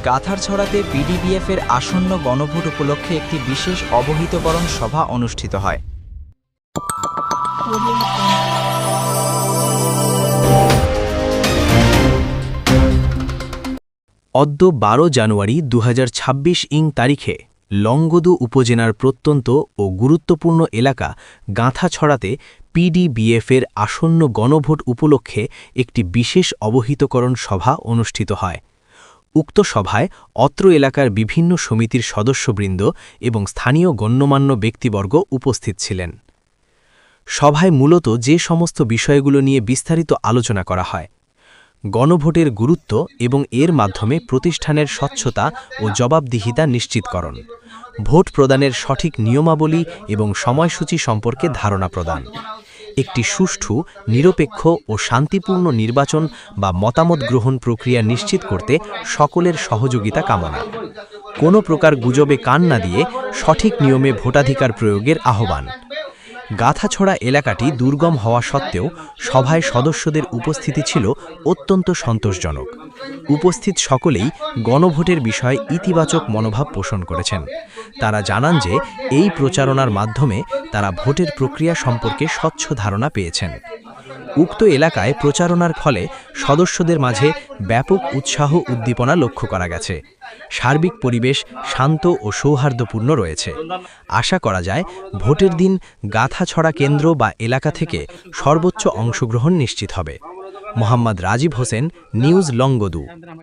গাথারছড়াতে পিডিবিএফ-এর আসন্ন গণভোট উপলক্ষে একটি বিশেষ অবহিতকরণ সভা অনুষ্ঠিত হয়। অদ্য 12 জানুয়ারি 2026 তারিখে লংগদু উপজেলার প্রত্যন্ত ও গুরুত্বপূর্ণ এলাকা গাঁথাছড়াতে পিডিবিএফ-এর আসন্ন গণভোট উপলক্ষে একটি বিশেষ অবহিতকরণ সভা অনুষ্ঠিত হয়। উক্ত সভায় অত্র এলাকার বিভিন্ন সমিতির সদস্যবৃন্দ এবং স্থানীয় গণ্যমান্য ব্যক্তিবর্গ উপস্থিত ছিলেন। সভায় মূলত যে সমস্ত বিষয়গুলো নিয়ে বিস্তারিত আলোচনা করা হয়: গণভোটের গুরুত্ব এবং এর মাধ্যমে প্রতিষ্ঠানের স্বচ্ছতা ও জবাবদিহিতা নিশ্চিতকরণ, ভোট প্রদানের সঠিক নিয়মাবলী এবং সময়সূচি সম্পর্কে ধারণা প্রদান, একটি সুষ্ঠু, নিরপেক্ষ ও শান্তিপূর্ণ নির্বাচন বা মতামত গ্রহণ প্রক্রিয়া নিশ্চিত করতে সকলের সহযোগিতা কামনা, কোনো প্রকার গুজবে কান না দিয়ে সঠিক নিয়মে ভোটাধিকার প্রয়োগের আহ্বান। গাথাছড়া এলাকাটি দুর্গম হওয়া সত্ত্বেও সভায় সদস্যদের উপস্থিতি ছিল অত্যন্ত সন্তোষজনক। উপস্থিত সকলেই গণভোটের বিষয়ে ইতিবাচক মনোভাব পোষণ করেছেন। তারা জানান যে এই প্রচারণার মাধ্যমে তারা ভোটের প্রক্রিয়া সম্পর্কে স্বচ্ছ ধারণা পেয়েছেন। উক্ত এলাকায় প্রচারণার ফলে সদস্যদের মাঝে ব্যাপক উৎসাহ উদ্দীপনা লক্ষ্য করা গেছে। সার্বিক পরিবেশ শান্ত ও সৌহার্দ্যপূর্ণ রয়েছে। আশা করা যায় ভোটের দিন গাথাছড়া কেন্দ্র বা এলাকা থেকে সর্বোচ্চ অংশগ্রহণ নিশ্চিত হবে। মোহাম্মদ রাজীব হোসেন, নিউজ লংগদু।